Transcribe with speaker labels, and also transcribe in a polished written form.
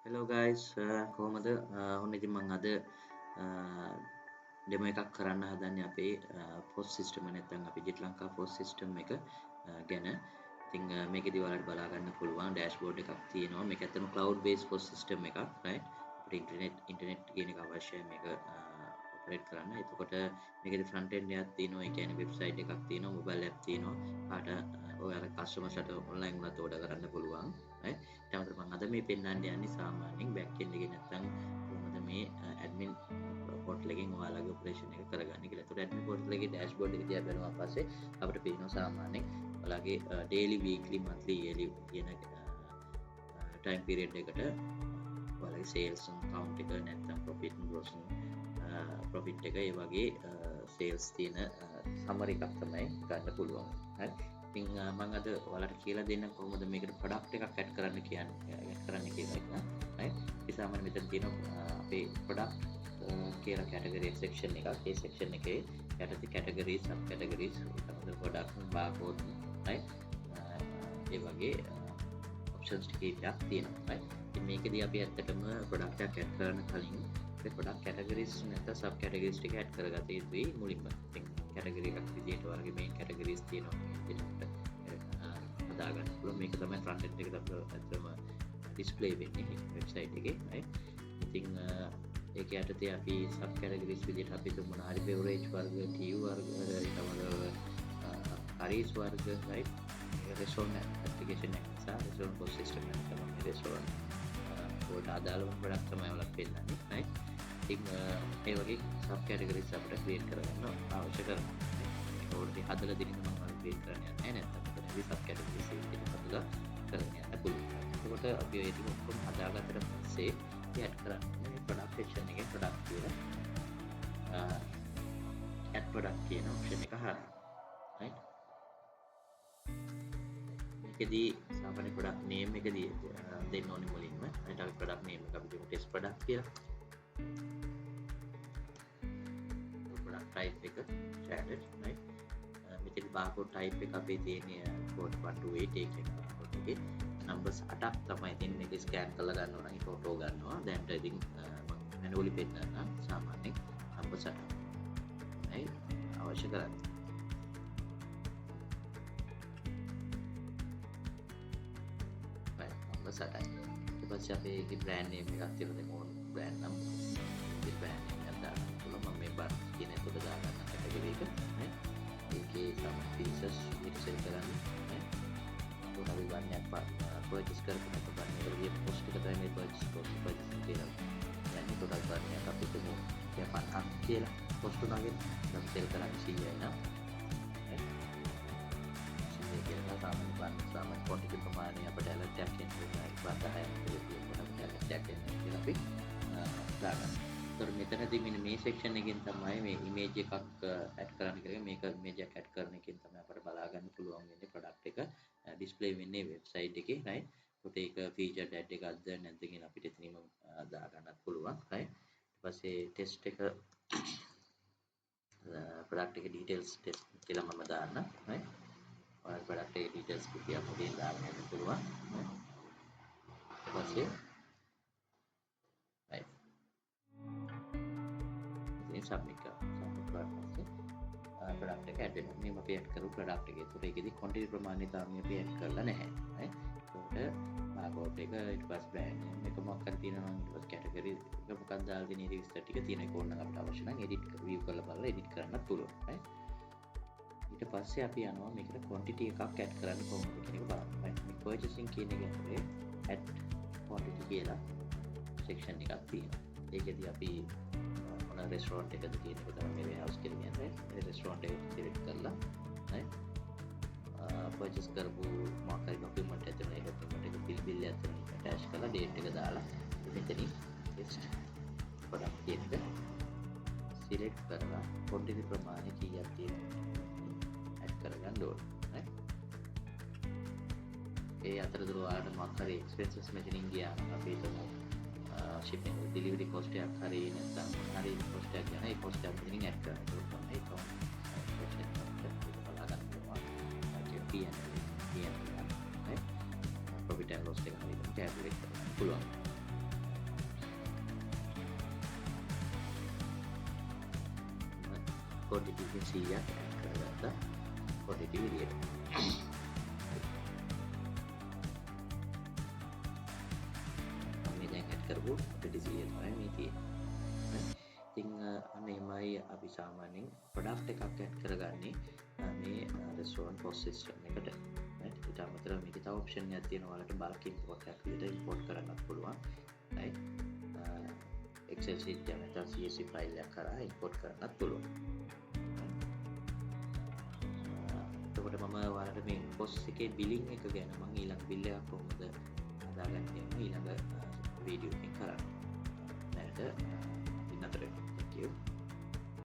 Speaker 1: Hello guys, කොහොමද? ඔන්න ඉතින් මම අද ඩෙමෝ එකක් කරන්න හදන්නේ අපේ POS system එක නැත්නම් අපේ ජෙට් ලංකා POS system එක ගැන. ඉතින් මේකෙදි ඔයාලට බලා ගන්න පුළුවන් dashboard එකක් තියෙනවා. මේක ඇත්තටම cloud based POS system එකක්, right? අපිට ඉන්ටර්නෙට් කියන එක අවශ්‍යයි මේක ඔපරේට් කරන්න. එතකොට මේකෙදි front end එකක් තියෙනවා. ඒ කියන්නේ website එකක් තියෙනවා, mobile app තියෙනවා. කාට ඔයාලා customers ට online වුණත් order කරන්න පුළුවන්. right? ඊට අමතරව මම අද මේ පෙන්වන්න යන්නේ සාමාන්‍යයෙන් back end එකේ නැත්නම් කොහොමද මේ admin පෝටල් එකෙන් ඔයාලගේ ඔපරේෂන් එක කරගන්නේ කියලා. ඒතකොට admin පෝටල් එකේ dashboard එක දිහා බලුවාන් පස්සේ අපිට පේනවා සාමාන්‍යයෙන් ඔයාලගේ daily weekly monthly yearly කියන time period එකට ඔයාලගේ sales count එක නැත්නම් profit and loss profit එක ඒ වගේ sales තියෙන summary එකක් තමයි ගන්න පුළුවන්. හරි. ඉතින් මම අද ඔයාලට කියලා දෙන්න කොහොමද මේකට product එකක් add කරන්න කියන්නේ add කරන්න කියලා එක. හරි. ඒ සාමාන්‍ය මෙතන තියෙනවා අපේ product කියලා category section එකක්. ඒ section එකේ යටතේ categories sub categories තමයි product barcode right. ඒ වගේ options ටිකක් තියෙනවා. right. ඉතින් මේකදී අපි ඇත්තටම product එකක් add කරන්න කලින් අපේ product categories නැත්නම් sub categories ටික add කරගත යුතුයි මුලින්ම. ඉතින් category එකක් විදිහට ඔයාලගේ main categories තියෙනවා. ඒකට හදාගන්න පුළුවන්. මේක තමයි front end එකට අපිට ඇත්තටම display වෙන්නේ website එකේ. right. ඉතින් ඒක යටතේ අපි sub categories විදිහට අපි තුමුණ හරි beverage වර්ග, tea වර්ග, ඊටමද curries වර්ග, right. restaurant application එක නිසා restaurant POS system එක තමයි restaurant වලට අදාළ වන product තමයි ඔයාලා පෙන්නන්නේ. right. ඉතින් ඒ වගේ sub categories අපිට create කරගන්න අවශ්‍ය කරනවා. ඒක already හදලා දෙන්න මම create කරන්න යන්නේ නැත්නම් මෙතනදී sub categories විදිහට හදලා කරගෙන යන්න පුළුවන්. එතකොට අපි ඒ ටික ඔක්කොම හදාගත්තට පස්සේ add කරන්නේ product section එකේ product කියලා add product කියන option එක හරහා. right. මේකෙදී සාමාන්‍ය product name එක දෙන්න ඕනේ මුලින්ම. ඊට අපි product name එක අපි දෙමු test product කියලා. product type එක standard right. මෙතන barcode type එක අපේ තියෙන්නේ code 128 ඒ කියන්නේ barcode එකේ numbers 8ක් තමයි තියෙන්නේ. මේක scan කරලා ගන්නවා නම් photo ගන්නවා. දැන් ඉතින් manually පෙන්නන්න සාමාන්‍යයෙන් numbers 8ක් right අවශ්‍ය කරන්නේ. numbers 8යි. ඊට පස්සේ අපේ ඒකේ brand name එකක් තියෙනවා. දැන් ඕන brand නම් ඒ brand name එක දාන්න පුළුවන්. මම මේ බාර් කියන එක දාගන්න category එක right. ඒකේ some pieces ඉස්සෙල් කරන්නේ අපි ගන්නයක් purchase කරපු නැත්නම් ගන්න එක post එක තමයි මේ purchase කියලා. يعني total ගන්නයක් අපි තුමු 50ක් කියලා post උනාගෙන නම් sell කරන්නේ 100යි නම් 100 කියලා සාමාන්‍ය quantity ප්‍රමාණය අපිට alert එකක් එනවා. 10ක් කියලා alert එකක් එනවා කියලා අපි දාගන්න. ඒතර මෙතනදී මේ section එකෙන් තමයි මේ image එකක් add කරන්න කියලා. මේක image එකක් add කරන එකෙන් තමයි අපිට බලා ගන්න පුළුවන් වෙන්නේ product එක display වෙන්නේ website එකේ right. ඒකට ඒක featured ad එකක්ද නැද්ද කියලා අපිට එතනින්ම දා ගන්නත් පුළුවන් right. ඊට පස්සේ test එක product එක details test කියලා මම දාන්න right. ඔයාලා product එක details කියලා පොඩ්ඩක් දාගන්න පුළුවන් right. ඊට පස්සේ right ඉතින් submit කරලා පස්සේ product එක add වෙනවා. මේ අපි add කරු product එකේ. ඒකට ඒකෙදි quantity ප්‍රමාණය තාම අපි add කරලා නැහැ. right. ඒකට barcode එක ඊට පස්සේ brand name එක මොකක්ද තියෙනවා නම් ඊට පස්සේ category එක මොකක්ද දාලා දෙන ඉතින් විස්තර ටික තියෙන එක ඕන නම් අපිට අවශ්‍ය නම් edit view කරලා බලලා edit කරන්නත් පුළුවන්. right. ඊට පස්සේ අපි යනවා මේකට quantity එකක් add කරන්න කොහොමද කියන එක බලන්න. right. මේ purchasing කියන එක ඇතුලේ add quantity කියලා section එකක් තියෙනවා. ඒකෙදි අපි restaurant එකද කියන එක තමයි මේ warehouse කියලා කියන්නේ. ඒ restaurant එක select කරලා right purchase කරපු මොකක් හරි document එකක් තියෙනවා. ඒ document එක bill එකත් attach කරලා date එක දාලා මෙතනින් test product කියන එක select කරලා quantity ප්‍රමාණය කීයක් තියෙනවද add කරගන්න ඕනේ. right. ඒ අතරතුර ඔයාලට මොකක් හරි expenses මෙතනින් ගියා නම් අපි හිතමු shipping delivery cost එකක් හරි නැත්නම් හරි cost එකක් යන ඒ cost එක මෙතනින් add කරන්න පුළුවන්. ඒක cost එක බලා ගන්න පුළුවන්. ඒක P&L right. profit and loss එක හරියට calculate කරන්න පුළුවන්. quantity 100ක් add කරගත්තා quantity විදියට. මේ දැන් add කරපු quantity 100 තමයි මේ තියෙන්නේ. ඉතින් අන්න එහෙමයි අපි සාමාන්‍යයෙන් product එකක් add කරගන්නේ මේ restaurant POS system එකට. right? ඊට අමතරව මේකේ තව option එකක් තියෙනවා ඔයාලට bulk import එකක් විදිහට import කරන්නත් පුළුවන්. right? Excel sheet එක නැත්නම් CSV file එකක් කරා import කරන්නත් පුළුවන්. එතකොට මම ඔයාලට මේ POS එකේ billing එක ගැන මම ඊළඟ bill එකක් කොහොමද හදාගන්නේ ඊළඟ වීඩියෝ එකකින් කරන්න. නැත්නම් ඉන්නතර thank you